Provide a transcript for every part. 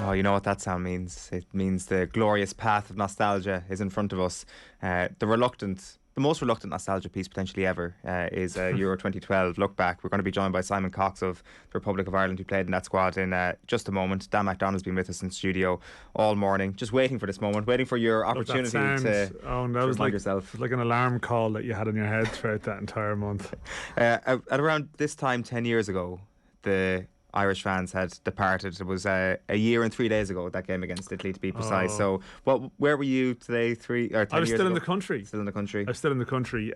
Oh, you know what that sound means? It means the glorious path of nostalgia is in front of us. The most reluctant nostalgia piece potentially ever is Euro 2012 look back. We're going to be joined by Simon Cox of the Republic of Ireland, who played in that squad, in just a moment. Dan McDonnell's been with us in studio all morning, just waiting for this moment, waiting for your opportunity to remind yourself. It was like an alarm call that you had in your head throughout that entire month. At around this time 10 years ago, the Irish fans had departed. It was a year and 3 days ago, that game against Italy, to be precise. So where were you today, 3 or 10 years ago? I was still in the country. Still in the country. I was still in the country.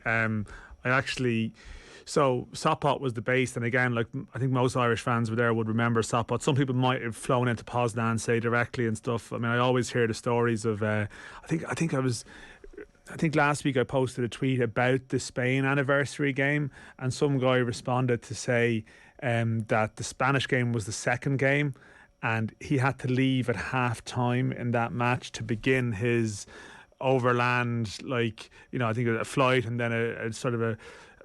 So Sopot was the base, and again, like I think most Irish fans were there would remember Sopot. Some people might have flown into Poznan, say, directly and stuff. I mean, I always hear the stories of I think last week I posted a tweet about the Spain anniversary game, and some guy responded to say that the Spanish game was the second game, and he had to leave at half time in that match to begin his overland, I think a flight, and then a sort of a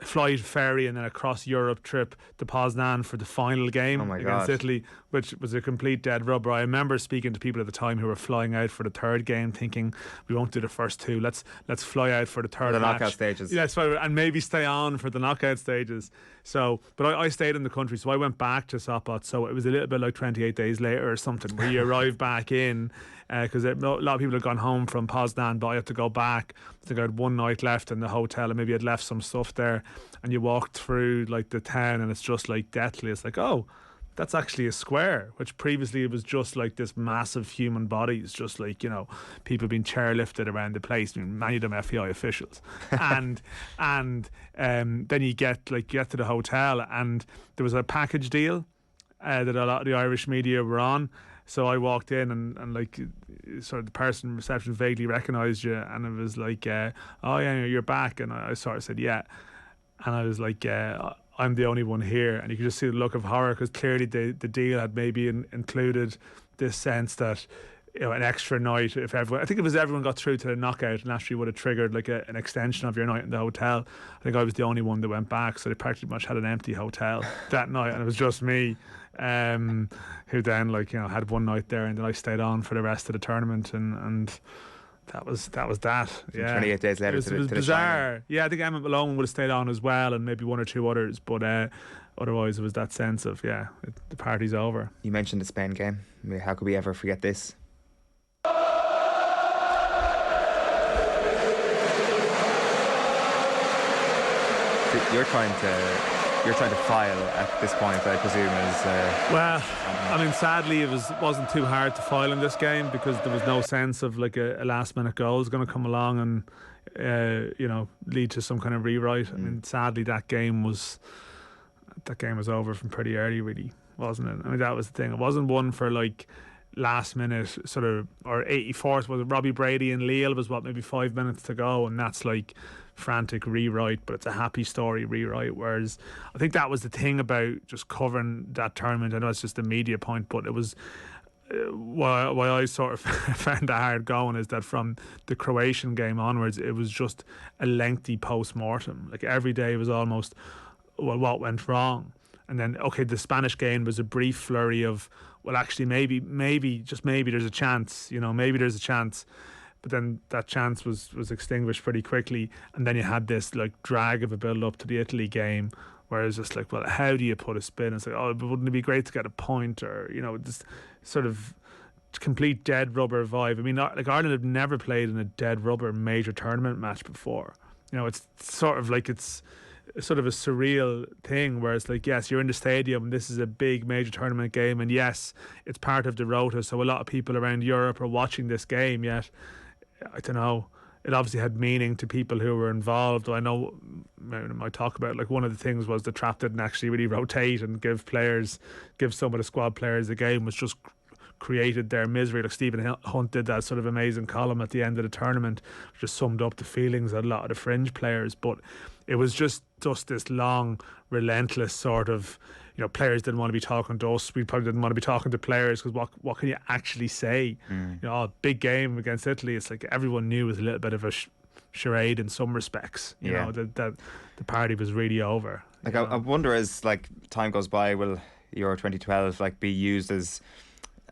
flight, ferry, and then a cross Europe trip to Poznan for the final game against Italy, which was a complete dead rubber. I remember speaking to people at the time who were flying out for the third game, thinking we won't do the first two. Let's fly out for the third match. Knockout stages. Yeah, and maybe stay on for the knockout stages. So, but I stayed in the country, so I went back to Sopot. So it was a little bit like 28 days later or something, where you arrive back in, because a lot of people had gone home from Poznan, but I had to go back. I think I had one night left in the hotel, and maybe I'd left some stuff there. And you walk through like the town, and it's just like deathly. It's like, oh, that's actually a square, which previously it was just like this massive human bodies, just like, people being chairlifted around the place. I mean, many of them FEI officials. and then you get to the hotel, and there was a package deal that a lot of the Irish media were on. So I walked in, and like sort of the person in reception vaguely recognised you, and it was like, oh yeah, you're back. And I sort of said, yeah. And I was like, I'm the only one here. And you could just see the look of horror, because clearly the deal had maybe included this sense that, an extra night, if everyone got through to the knockout, and actually would have triggered like an extension of your night in the hotel. I think I was the only one that went back, so they practically much had an empty hotel that night, and it was just me, who then had one night there, and then I stayed on for the rest of the tournament, and that was that. Yeah, 28 days later, it was bizarre. Yeah, I think Emma Malone would have stayed on as well, and maybe one or two others, but otherwise it was that sense of the party's over. You mentioned the Spain game. I mean, how could we ever forget this? You're trying to file at this point, I presume, well, I mean, sadly it wasn't too hard to file in this game, because there was no sense of like a last minute goal is going to come along and lead to some kind of rewrite. I mean, sadly that game was over from pretty early, really, wasn't it? I mean, that was the thing. It wasn't one for like last minute sort of, or 84th, was it Robbie Brady and Lille was maybe 5 minutes to go, and that's like frantic rewrite, but it's a happy story rewrite. Whereas I think that was the thing about just covering that tournament. I know it's just a media point, but it was why I sort of found that hard going is that from the Croatian game onwards, it was just a lengthy post-mortem. Like every day was almost, well, what went wrong? And then, okay, the Spanish game was a brief flurry of, well, actually, maybe, just maybe there's a chance, maybe there's a chance. But then that chance was extinguished pretty quickly. And then you had this like drag of a build up to the Italy game, where it's just like, well, how do you put a spin? It's like, oh, but wouldn't it be great to get a point? Or, this sort of complete dead rubber vibe. I mean, like Ireland have never played in a dead rubber major tournament match before. It's sort of like, it's sort of a surreal thing where it's like, yes, you're in the stadium and this is a big major tournament game, and yes, it's part of the rota, so a lot of people around Europe are watching this game, yet I don't know, it obviously had meaning to people who were involved. I know I might talk about, like, one of the things was the trap didn't actually really rotate and give some of the squad players a game, was just created their misery. Like Stephen Hunt did that sort of amazing column at the end of the tournament, which just summed up the feelings of a lot of the fringe players. But it was just this long, relentless sort of, players didn't want to be talking to us. We probably didn't want to be talking to players, because what can you actually say? Big game against Italy. It's like everyone knew it was a little bit of a charade in some respects. You know, that the party was really over. Like I wonder, as like time goes by, will Euro 2012 like be used as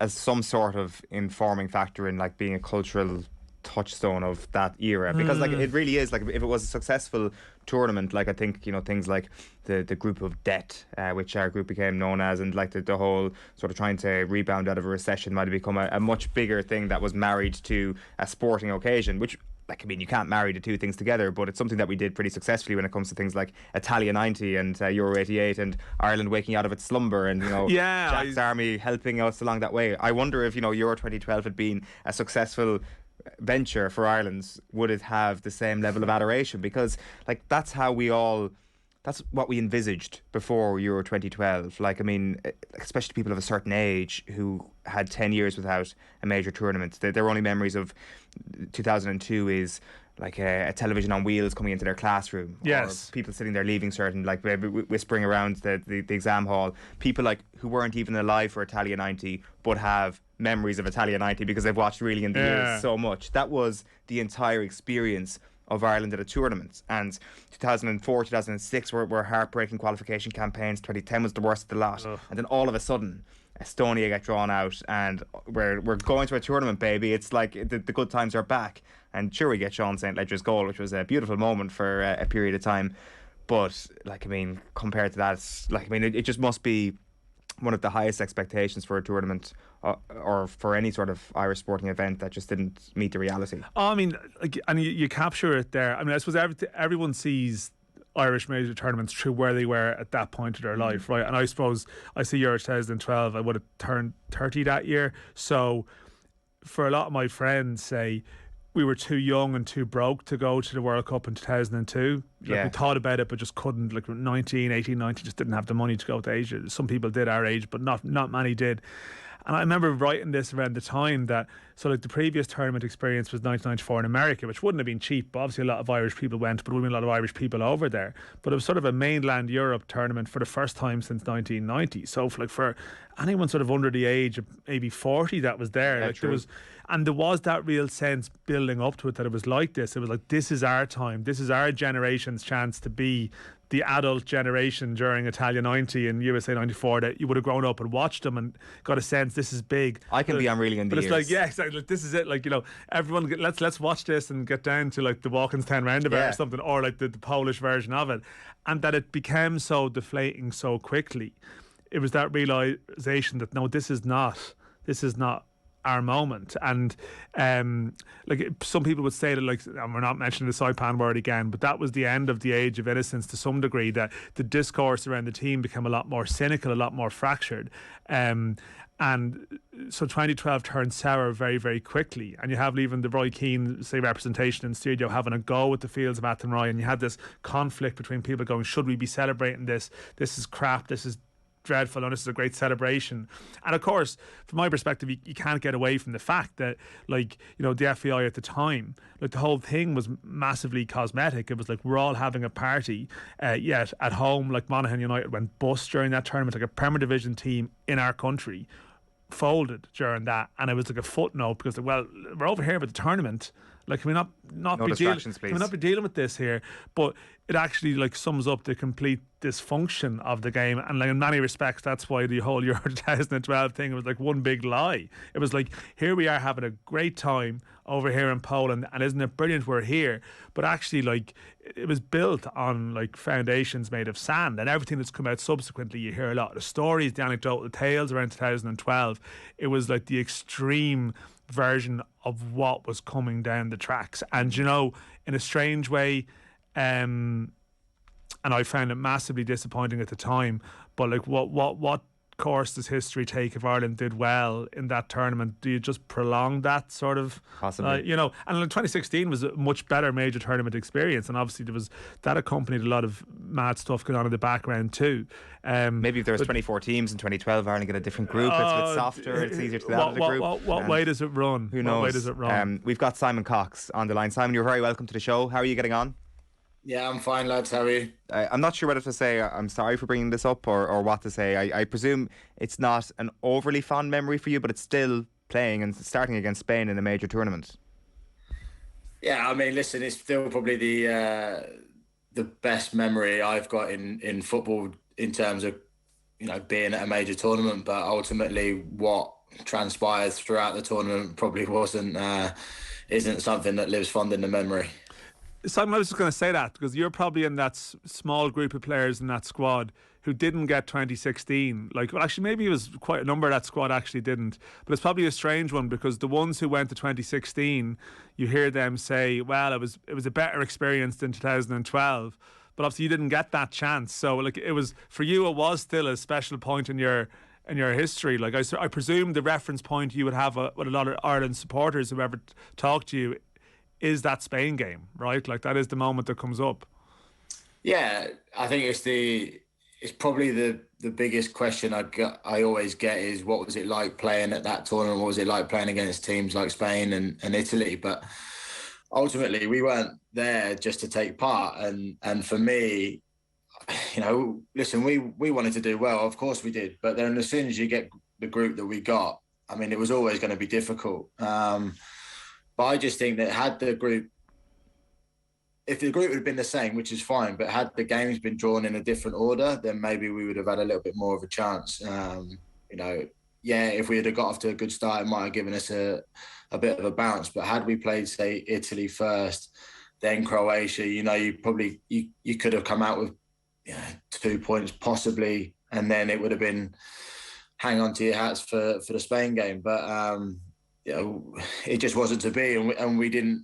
as some sort of informing factor in like being a cultural touchstone of that era, because like it really is, like if it was a successful tournament, like I think, you know, things like the group of debt, which our group became known as, and like the whole sort of trying to rebound out of a recession might have become a much bigger thing that was married to a sporting occasion, which, like, I mean, you can't marry the two things together, but it's something that we did pretty successfully when it comes to things like Italia 90 and Euro 88 and Ireland waking out of its slumber, and, you know, Jack's Army helping us along that way. I wonder if, you know, Euro 2012 had been a successful venture for Ireland, would it have the same level of adoration? Because, like, that's what we envisaged before Euro 2012. Like, I mean, especially people of a certain age who had 10 years without a major tournament. Their only memories of 2002 is like a television on wheels coming into their classroom. Yes. Or people sitting there leaving certain, like whispering around the exam hall. People like who weren't even alive for Italia 90 but have memories of Italia 90 because they've watched Really in the Years so much. That was the entire experience of Ireland at a tournament. And 2004, 2006 were heartbreaking qualification campaigns. 2010 was the worst of the lot. And then all of a sudden, Estonia get drawn out, and we're going to a tournament, baby. It's like the good times are back. And sure, we get Sean St. Ledger's goal, which was a beautiful moment for a period of time. But, like, I mean, compared to that, it's, like, I mean, it just must be one of the highest expectations for a tournament or for any sort of Irish sporting event that just didn't meet the reality. Oh, I mean, like, and you capture it there. I mean, I suppose everyone sees Irish major tournaments through where they were at that point of their life, right? And I suppose I see Euro 2012, I would have turned 30 that year. So for a lot of my friends, say, we were too young and too broke to go to the World Cup in 2002. Like, we thought about it, but just couldn't. Like 19, 18, 19, just didn't have the money to go to Asia. Some people did our age, but not many did. And I remember writing this around the time that, so like the previous tournament experience was 1994 in America, which wouldn't have been cheap. But obviously a lot of Irish people went, but there would have been a lot of Irish people over there. But it was sort of a mainland Europe tournament for the first time since 1990. So for anyone sort of under the age of maybe 40 that was there, yeah, like there was that real sense building up to it that it was like this. It was like, this is our time. This is our generation's chance to be the adult generation during Italia 90 and USA 94, that you would have grown up and watched them and got a sense this is big. I can be on Really in the Years. But it's like, yeah, exactly. Like, this is it. Like, you know, everyone, let's watch this and get down to like the Walkins 10 roundabout or something, or like the Polish version of it. And that it became so deflating so quickly. It was that realization that, no, this is not our moment. And like some people would say that, like, and we're not mentioning the Saipan word again, but that was the end of the age of innocence to some degree, that the discourse around the team became a lot more cynical, a lot more fractured. And so 2012 turned sour very, very quickly. And you have even the Roy Keane, say, representation in studio having a go at the fields of Athenry, and you had this conflict between people going, should we be celebrating this? This is crap. This is dreadful, and this is a great celebration. And of course, from my perspective, you can't get away from the fact that, like, you know, the FAI at the time, like, the whole thing was massively cosmetic. It was like, we're all having a party, yet at home, like, Monaghan United went bust during that tournament. Like, a Premier Division team in our country folded during that, and it was like a footnote because, well, we're over here with the tournament. Like, can we not no be distractions, please? Can we not be dealing with this here? But it actually, like, sums up the complete dysfunction of the game, and, like, in many respects, that's why the whole Euro 2012 thing was like one big lie. It was like, here we are having a great time over here in Poland, and isn't it brilliant we're here? But actually, like, it was built on, like, foundations made of sand, and everything that's come out subsequently, you hear a lot of the stories, the anecdotal tales around 2012. It was like the extreme version of what was coming down the tracks. And, you know, in a strange way, and I found it massively disappointing at the time, but, like, what course does history take if Ireland did well in that tournament? Do you just prolong that sort of, possibly, you know? And like 2016 was a much better major tournament experience, and obviously there was that accompanied a lot of mad stuff going on in the background too. Maybe if there was 24 teams in 2012, Ireland get a different group. It's a bit softer. It's easier to get out of the group. What way does it run? Who knows? What way does it run? We've got Simon Cox on the line. Simon, you're very welcome to the show. How are you getting on? Yeah, I'm fine, lads. How are you? I'm not sure whether to say I'm sorry for bringing this up or what to say. I presume it's not an overly fond memory for you, but it's still playing and starting against Spain in a major tournament. Yeah, I mean, listen, it's still probably the best memory I've got in football in terms of, you know, being at a major tournament. But ultimately, what transpired throughout the tournament probably isn't something that lives fond in the memory. Simon, I was just going to say that because you're probably in that small group of players in that squad who didn't get 2016. Like, well, actually, maybe it was quite a number of that squad actually didn't. But it's probably a strange one because the ones who went to 2016, you hear them say, well, it was a better experience than 2012. But obviously, you didn't get that chance. So, like, it was for you, it was still a special point in your history. Like, I presume the reference point you would have with a lot of Ireland supporters who ever talk to you is that Spain game, right? Like, that is the moment that comes up. Yeah, I think it's probably the biggest question I always get is what was it like playing at that tournament? What was it like playing against teams like Spain and Italy? But ultimately, we weren't there just to take part. And for me, listen, we wanted to do well. Of course we did. But then as soon as you get the group that we got, I mean, it was always going to be difficult. But I just think that if the group had been the same, which is fine, but had the games been drawn in a different order, then maybe we would have had a little bit more of a chance. If we had got off to a good start, it might have given us a bit of a bounce. But had we played, say, Italy first, then Croatia, you could have come out with 2 points possibly, and then it would have been hang on to your hats for the Spain game. But it just wasn't to be, and we didn't.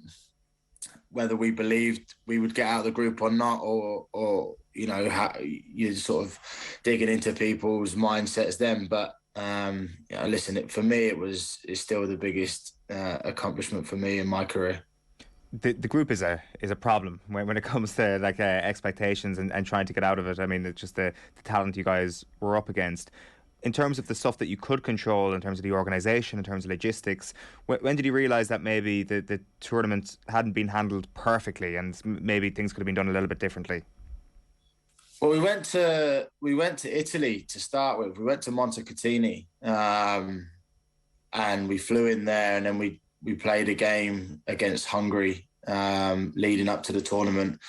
Whether we believed we would get out of the group or not, or how you're sort of digging into people's mindsets then. But listen, for me, it's still the biggest accomplishment for me in my career. The group is a problem when it comes to like expectations and trying to get out of it. I mean, it's just the talent you guys were up against. In terms of the stuff that you could control, in terms of the organisation, in terms of logistics, when did you realise that maybe the tournament hadn't been handled perfectly and maybe things could have been done a little bit differently? Well, we went to Italy to start with. We went to Montecatini, and we flew in there, and then we played a game against Hungary leading up to the tournament.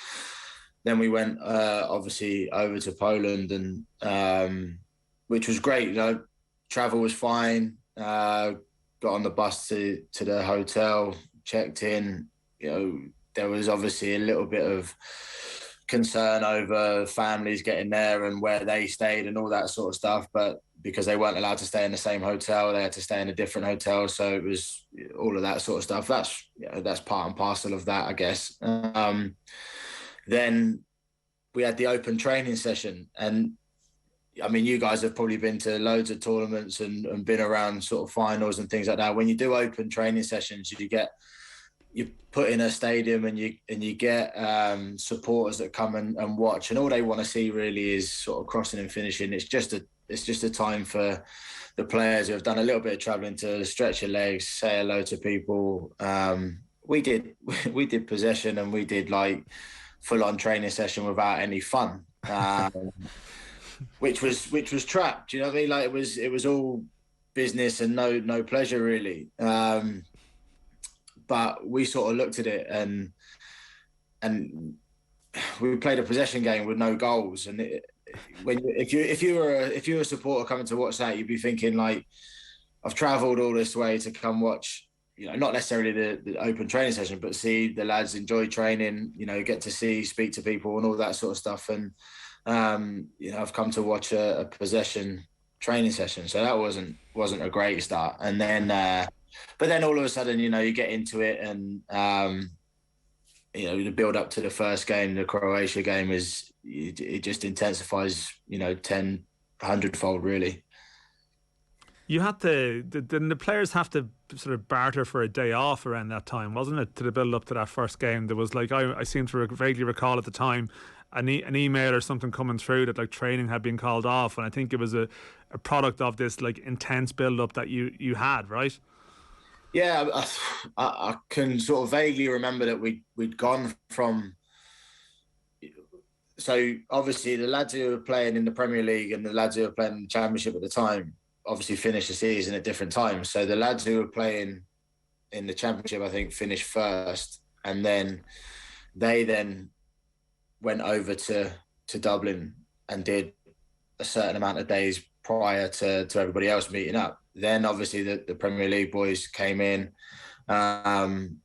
Then we went obviously over to Poland and. Which was great, travel was fine. Got on the bus to the hotel, checked in. There was obviously a little bit of concern over families getting there and where they stayed and all that sort of stuff. But because they weren't allowed to stay in the same hotel, they had to stay in a different hotel. So it was all of that sort of stuff. That's part and parcel of that, I guess. Then we had the open training session, and I mean, you guys have probably been to loads of tournaments and been around sort of finals and things like that. When you do open training sessions, you put in a stadium and you get supporters that come and watch, and all they want to see really is sort of crossing and finishing. It's just a time for the players who have done a little bit of travelling to stretch your legs, say hello to people. We did possession, and we did like full on training session without any fun. Which was trapped, you know what I mean? Like it was all business and no pleasure really. But we sort of looked at it and we played a possession game with no goals. And if you were a supporter coming to watch that, you'd be thinking like, I've travelled all this way to come watch, not necessarily the open training session, but see the lads enjoy training, get to speak to people and all that sort of stuff. And I've come to watch a possession training session, so that wasn't a great start. And then, but then all of a sudden, you get into it, and the build up to the first game, the Croatia game, it just intensifies, 100-fold really. You had didn't the players have to sort of barter for a day off around that time, wasn't it? To the build up to that first game, there was like I seem to vaguely recall at the time an email or something coming through that like training had been called off, and I think it was a product of this like intense build up that you had, right? Yeah, I can sort of vaguely remember that we'd gone from. So obviously the lads who were playing in the Premier League and the lads who were playing in the Championship at the time obviously finished the season at different times. So the lads who were playing in the Championship, I think, finished first, and then they went over to Dublin and did a certain amount of days prior to everybody else meeting up. Then obviously the Premier League boys came in, and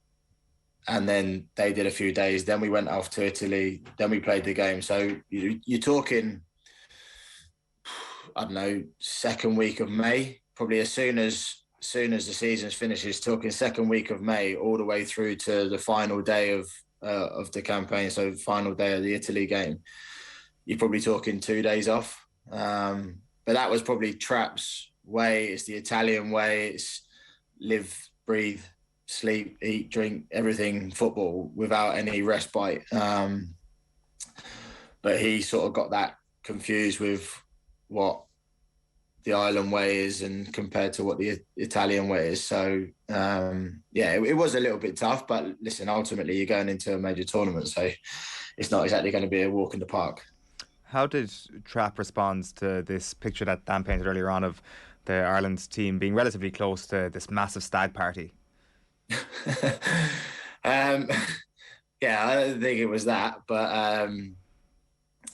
then they did a few days. Then we went off to Italy. Then we played the game. So you're talking, I don't know, second week of May, probably as soon as the season finishes, talking second week of May all the way through to the final day of the campaign. So final day of the Italy game, you're probably talking 2 days off. But that was probably Trapp's way. It's the Italian way. It's live, breathe, sleep, eat, drink, everything football without any respite. But he sort of got that confused with what the island way is and compared to what the Italian way is. So, it was a little bit tough. But listen, ultimately, you're going into a major tournament, so it's not exactly going to be a walk in the park. How did Trapp respond to this picture that Dan painted earlier on of the Ireland team being relatively close to this massive stag party? I don't think it was that, but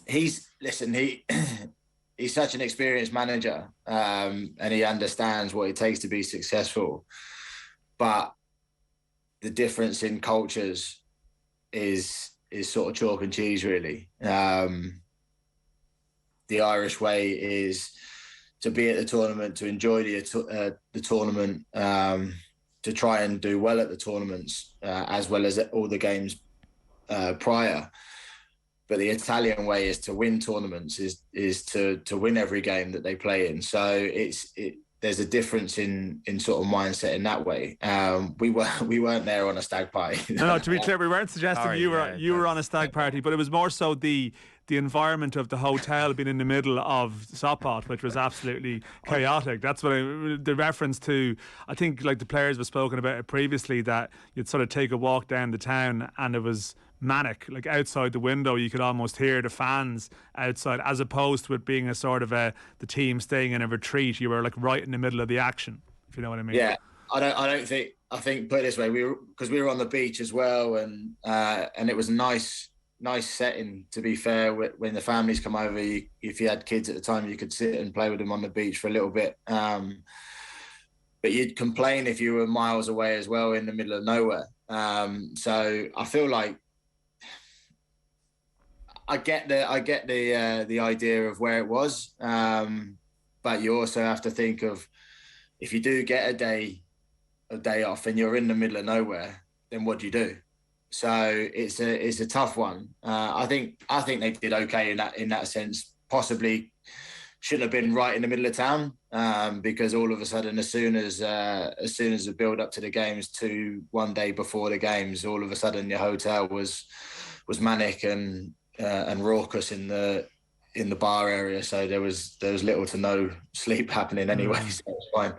he's such an experienced manager, and he understands what it takes to be successful. But the difference in cultures is sort of chalk and cheese, really. The Irish way is to be at the tournament, to enjoy the tournament, to try and do well at the tournaments, as well as all the games prior. But the Italian way is to win tournaments, is to win every game that they play in. So there's a difference in sort of mindset in that way. We weren't there on a stag party. No, to be clear, we weren't suggesting you were on a stag party, but it was more so the environment of the hotel being in the middle of Sopot, which was absolutely chaotic. That's what the reference to. I think like the players were spoken about it previously, that you'd sort of take a walk down the town and it was manic. Like outside the window, you could almost hear the fans outside, as opposed to it being a sort of the team staying in a retreat. You were like right in the middle of the action, if you know what I mean. Yeah, I think put it this way, we were on the beach as well, and it was a nice setting, to be fair. When the families come over, if you had kids at the time, you could sit and play with them on the beach for a little bit. But you'd complain if you were miles away as well, in the middle of nowhere. So I feel like I get the idea of where it was, but you also have to think of, if you do get a day off and you're in the middle of nowhere, then what do you do? So it's a tough one. I think they did okay in that sense. Possibly shouldn't have been right in the middle of town, because all of a sudden, as soon as the build up to the games, to one day before the games, all of a sudden your hotel was manic and raucous in the bar area. So there was little to no sleep happening anyway. So it's fine.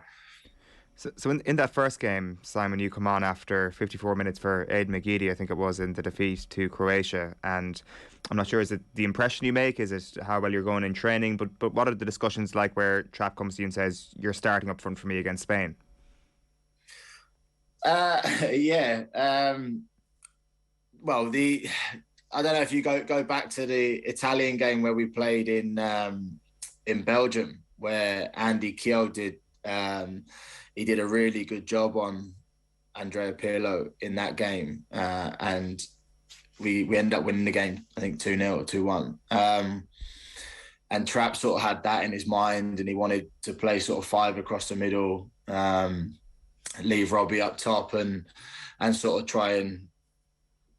So in that first game, Simon, you come on after 54 minutes for Aidan McGeady, I think it was, in the defeat to Croatia. And I'm not sure, is it the impression you make? Is it how well you're going in training? But what are the discussions like where Trapp comes to you and says, you're starting up front for me against Spain? Well, I don't know if you go back to the Italian game where we played in Belgium, where Andy Keogh did. He did a really good job on Andrea Pirlo in that game, and we ended up winning the game, I think 2-0 or 2-1. And Trapp sort of had that in his mind, and he wanted to play sort of five across the middle, leave Robbie up top, and sort of try and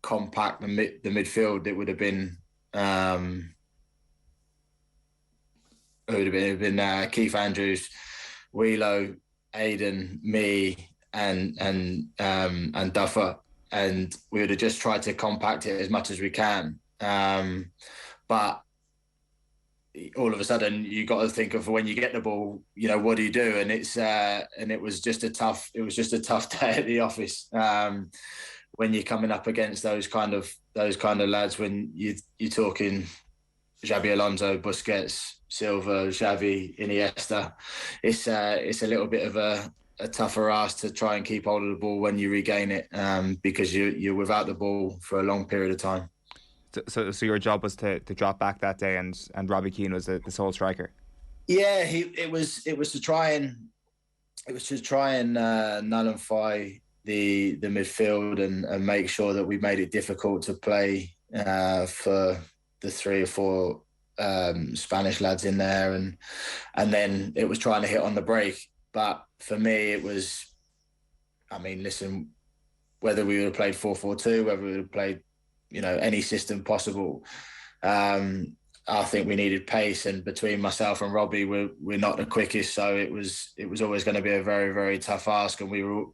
compact the midfield. It would have been Keith Andrews, Wheelo, Aidan, me, and Duffer, and we would have just tried to compact it as much as we can. But all of a sudden, you got to think of, when you get the ball, what do you do? And it was just a tough day at the office, when you're coming up against those kind of lads. When you're talking Xabi Alonso, Busquets, Silva, Xavi, Iniesta, it's a little bit of a tougher ask to try and keep hold of the ball when you regain it, because you're without the ball for a long period of time. So your job was to drop back that day, and Robbie Keane was the sole striker? Yeah, it was to try and nullify the midfield and make sure that we made it difficult to play for the 3 or 4 Spanish lads in there, and then it was trying to hit on the break. But for me, it was, I mean, listen, whether we would have played 4-4-2, whether we would have played, any system possible, I think we needed pace, and between myself and Robbie, we're not the quickest, so it was always going to be a very, very tough ask, and we were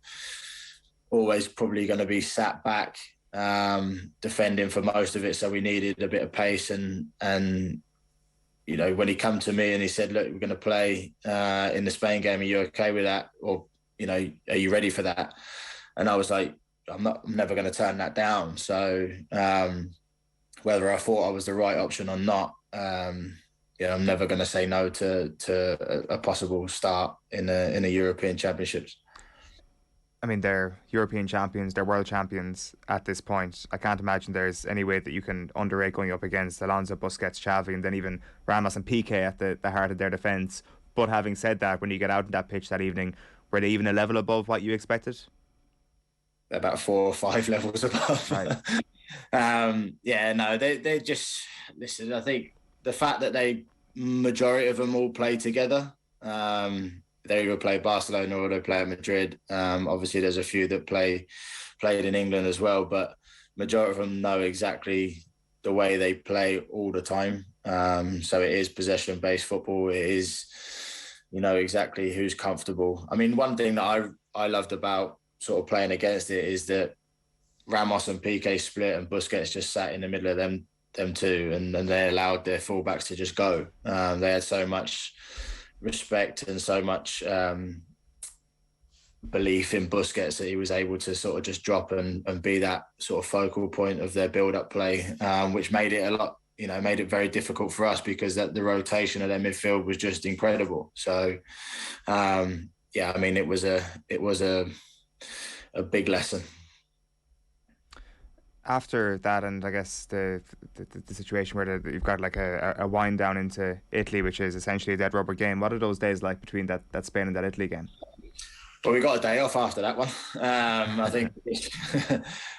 always probably going to be sat back defending for most of it, so we needed a bit of pace. And when he come to me and he said, look, we're going to play in the Spain game, are you okay with that, or are you ready for that? And I was like, I'm never going to turn that down. So whether I thought I was the right option or not, I'm never going to say no to a possible start in a European Championships. I mean, they're European champions, they're world champions at this point. I can't imagine there's any way that you can underrate going up against Alonso, Busquets, Xavi, and then even Ramos and Piqué at the heart of their defence. But having said that, when you get out on that pitch that evening, were they even a level above what you expected? About 4 or 5 levels above. Right. They just, listen, I think the fact that majority of them all play together, they either play Barcelona or they play at Madrid. Obviously, there's a few that played in England as well, but majority of them know exactly the way they play all the time. So it is possession-based football. It is, exactly who's comfortable. I mean, one thing that I loved about sort of playing against it is that Ramos and Piqué split and Busquets just sat in the middle of them two, and they allowed their fullbacks to just go. They had so much respect and so much belief in Busquets that he was able to sort of just drop and be that sort of focal point of their build-up play, which made it made it very difficult for us, because the rotation of their midfield was just incredible. So, it was a big lesson. After that, and I guess the situation where you've got like a wind down into Italy, which is essentially a dead rubber game. What are those days like between that Spain and that Italy game? Well, we got a day off after that one. I think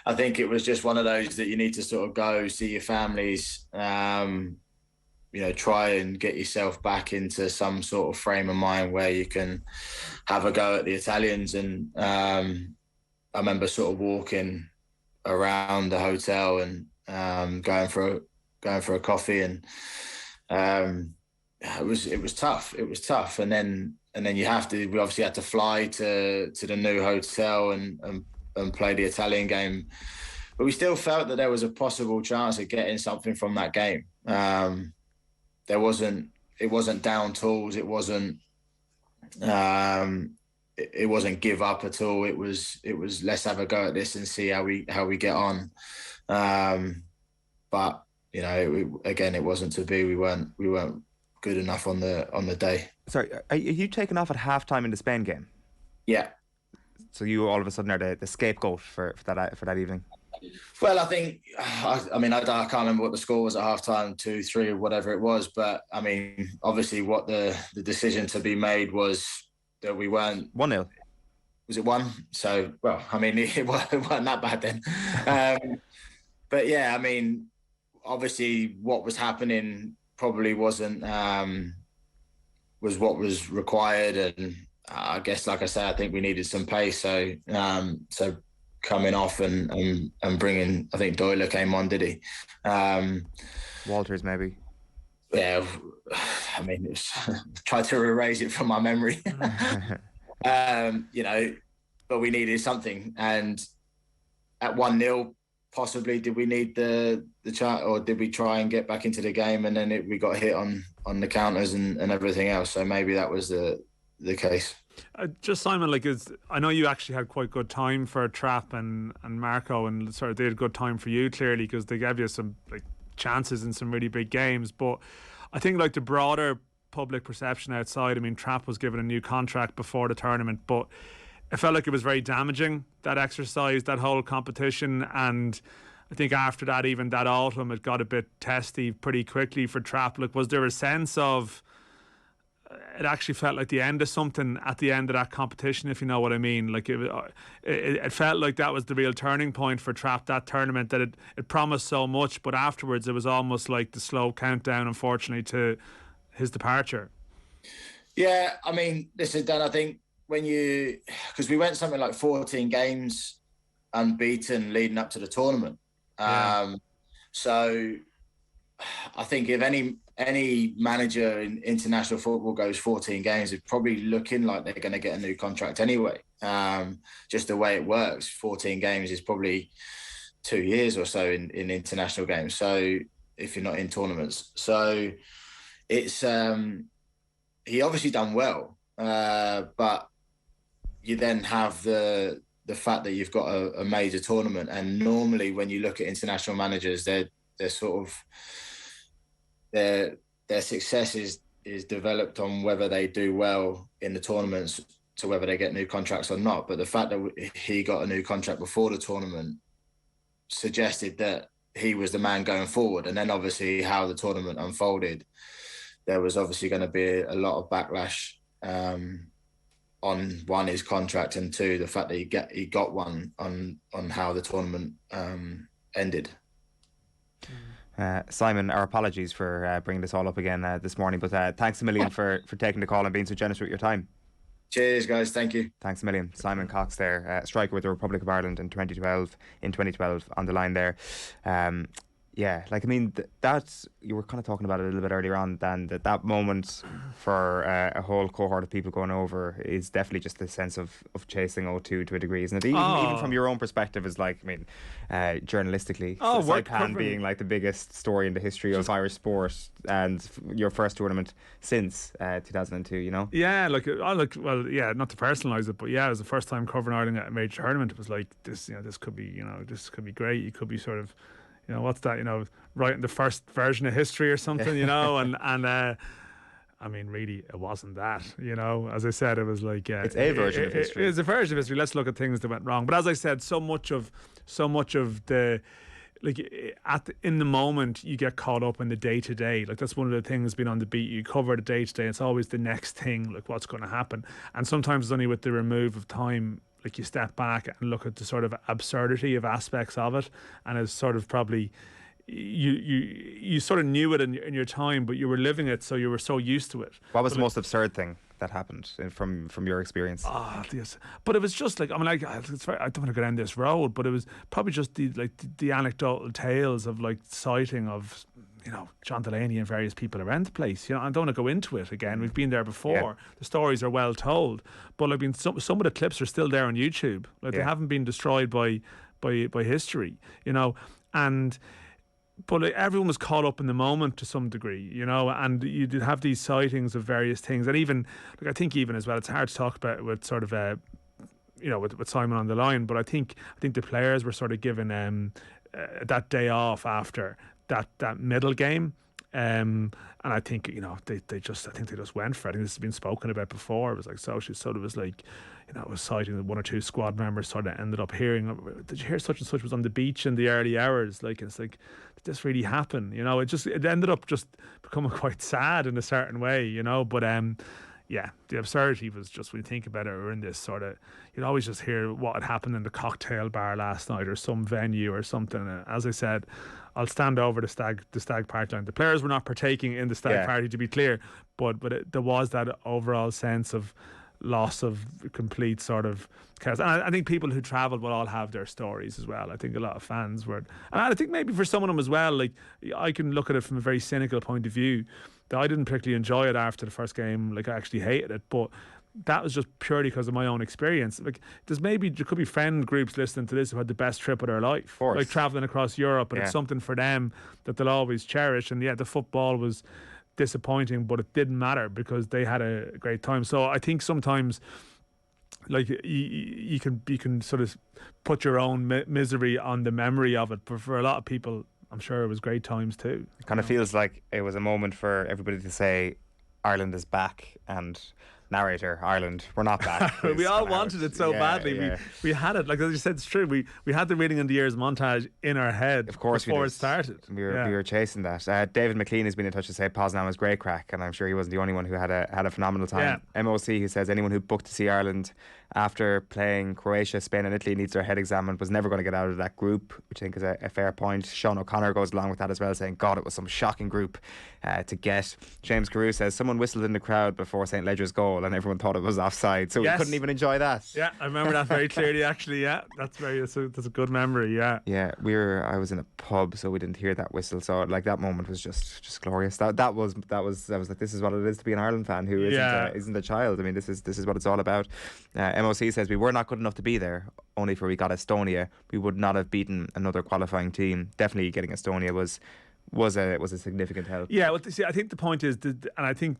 I think it was just one of those that you need to sort of go see your families, try and get yourself back into some sort of frame of mind where you can have a go at the Italians. And I remember sort of walking around the hotel and going for a coffee, and it was tough. It was tough, and then we obviously had to fly to the new hotel and play the Italian game, but we still felt that there was a possible chance of getting something from that game. It wasn't down tools. It wasn't give up at all. It was let's have a go at this and see how we get on. But it wasn't to be. We weren't good enough on the day. Sorry, are you taken off at halftime in the Spain game? Yeah. So you all of a sudden are the scapegoat for that evening? Well, I think, I can't remember what the score was at halftime, 2-3 or whatever it was. But I mean, obviously, what the decision to be made was that we weren't 1-0. Was it 1? So, well, I mean, it wasn't that bad then. But yeah, I mean, obviously, what was happening probably wasn't was what was required, and I guess, like I said, I think we needed some pace. So coming off and bringing, I think Doyle came on, did he? Walters maybe. Yeah, I mean, it's tried to erase it from my memory. But we needed something, and at 1-0, possibly did we need the chart, or did we try and get back into the game, and then we got hit on the counters and everything else. So maybe that was the case. Just Simon, I know you actually had quite good time for Trapp and Marco, and sort of they had good time for you clearly, because they gave you some chances in some really big games. But I think the broader public perception outside, I mean, Trapp was given a new contract before the tournament, but it felt like it was very damaging, that exercise, that whole competition. And I think after that, even that autumn, it got a bit testy pretty quickly for Trapp. Was there a sense of it actually felt like the end of something at the end of that competition, if you know what I mean. Like it felt like that was the real turning point for Trapp, that tournament, that it promised so much, but afterwards it was almost like the slow countdown, unfortunately, to his departure. Yeah, I mean, listen, Dan, I think because we went something like 14 games unbeaten leading up to the tournament. So I think if any manager in international football goes 14 games, they're probably looking like they're going to get a new contract anyway. Just the way it works, 14 games is probably 2 years or so in international games. So if you're not in tournaments, so it's he obviously done well, but you then have the fact that you've got a major tournament, and normally when you look at international managers, they're sort of their success is developed on whether they do well in the tournaments to whether they get new contracts or not. But the fact that he got a new contract before the tournament suggested that he was the man going forward. And then obviously how the tournament unfolded, there was obviously going to be a lot of backlash on one, his contract, and two, the fact that he got one on how the tournament ended. Simon, our apologies for bringing this all up again this morning, but thanks a million for taking the call and being so generous with your time. Cheers, guys. Thank you. Thanks a million. Simon Cox there, striker with the Republic of Ireland in 2012 on the line there. Yeah, like, I mean, that you were kind of talking about it a little bit earlier on, Dan, that moment for a whole cohort of people going over is definitely just the sense of chasing O2 to a degree, isn't it? Even from your own perspective, is like, I mean, journalistically, Saipan being like the biggest story in the history of Irish sport, and your first tournament since 2002, you know? Yeah, well, yeah, not to personalise it, but yeah, it was the first time covering Ireland at a major tournament. It was like, this could be, this could be great. You could be sort of, what's that, writing the first version of history or something, and I mean, really, it wasn't that, as I said, it was like, it's a version of history. It's a version of history. Let's look at things that went wrong. But as I said, so much of the, like, in the moment, you get caught up in the day to day. Like, that's one of the things being on the beat. You cover the day to day. It's always the next thing, like what's going to happen. And sometimes it's only with the remove of time, like, you step back and look at the sort of absurdity of aspects of it, and it's sort of probably you sort of knew it in your time, but you were living it, so you were so used to it. What was the most absurd thing that happened from your experience? Yes, but it was just like, I mean, like, I don't want to go down this road, but it was probably just the anecdotal tales of, like, sighting of, John Delaney and various people around the place. I don't want to go into it again. We've been there before. Yeah. The stories are well told, but I mean, some of the clips are still there on YouTube. Like, they haven't been destroyed by history, and. But, like, everyone was caught up in the moment to some degree, and you did have these sightings of various things, and even, like, I think even as well, it's hard to talk about with sort of with Simon on the line, but I think the players were sort of given that day off after that middle game, and I think they just went for it. I think this has been spoken about before. It was like social, so it was like, it was citing that one or two squad members sort of ended up hearing, did you hear such and such was on the beach in the early hours? Like, it's like, did this really happen? It ended up just becoming quite sad in a certain way, but yeah, the absurdity was just, when you think about it, we're in this sort of, you'd always just hear what had happened in the cocktail bar last night or some venue or something. As I said, I'll stand over the stag party line. The players were not partaking in the stag party, to be clear, but there was that overall sense of loss of complete sort of chaos. And I think people who travelled will all have their stories as well. I think a lot of fans were, and I think maybe for some of them as well, like, I can look at it from a very cynical point of view, that I didn't particularly enjoy it after the first game. Like, I actually hated it, but that was just purely because of my own experience. Like, there could be friend groups listening to this who had the best trip of their life, like travelling across Europe, and it's something for them that they'll always cherish. And the football was disappointing, but it didn't matter because they had a great time. So I think sometimes, like, you can sort of put your own misery on the memory of it, but for a lot of people, I'm sure it was great times too. It kind of feels like it was a moment for everybody to say Ireland is back, and narrator, Ireland, we're not back. We all wanted it so badly. Yeah. We had it, like as you said, it's true. We had the Reading in the Years montage in our head, of course, before it started. We were chasing that. David McLean has been in touch to say Poznan was great crack, and I'm sure he wasn't the only one who had a phenomenal time. MOC, who says anyone who booked to see Ireland after playing Croatia, Spain and Italy needs their head examined, was never going to get out of that group, which I think is a fair point. Sean O'Connor goes along with that as well, saying God, it was some shocking group to get. James Carew says someone whistled in the crowd before St. Ledger's goal and everyone thought it was offside, so we couldn't even enjoy that. Yeah, I remember that very clearly actually. Yeah, that's a good memory. Yeah, I was in a pub, so we didn't hear that whistle, so like that moment was just glorious. That was like, this is what it is to be an Ireland fan who isn't a child. I mean, this is what it's all about. MOC says we were not good enough to be there, only for we got Estonia. We would not have beaten another qualifying team. Definitely getting Estonia was a significant help. Yeah, well, see, I think the point is, and I think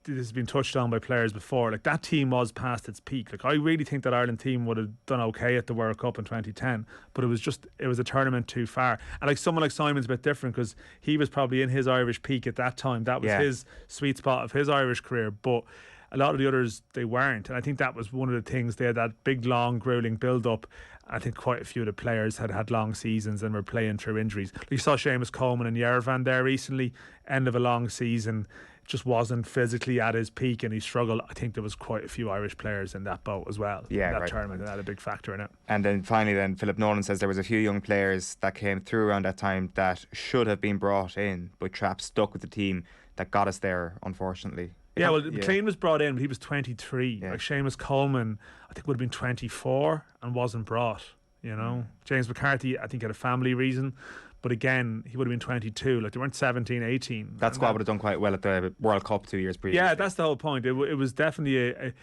this has been touched on by players before, like that team was past its peak. Like I really think that Ireland team would have done okay at the World Cup in 2010, but it was a tournament too far. And like someone like Simon's a bit different because he was probably in his Irish peak at that time. That was his sweet spot of his Irish career, but a lot of the others, they weren't. And I think that was one of the things. They had that big, long, grueling build-up. I think quite a few of the players had long seasons and were playing through injuries. You saw Seamus Coleman and Yerevan there recently, end of a long season, just wasn't physically at his peak and he struggled. I think there was quite a few Irish players in that boat as well. Yeah, in that tournament, that had a big factor in it. And then finally, Philip Nolan says there was a few young players that came through around that time that should have been brought in, but Trapp stuck with the team that got us there, unfortunately. Yeah, well, McLean was brought in, but he was 23. Like Seamus Coleman, I think would have been 24 and wasn't brought. You know, James McCarthy, I think had a family reason, but again, he would have been 22. Like they weren't 17, 18. That squad would have done quite well at the World Cup 2 years previously. Yeah, that's the whole point. It was definitely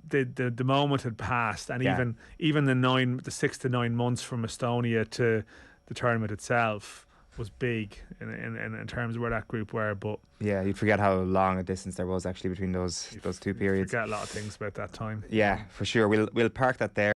the moment had passed, and even the 6 to 9 months from Estonia to the tournament itself was big in terms of where that group were. But yeah, you'd forget how long a distance there was actually between those two periods. Forget a lot of things about that time. Yeah, for sure. We'll park that there.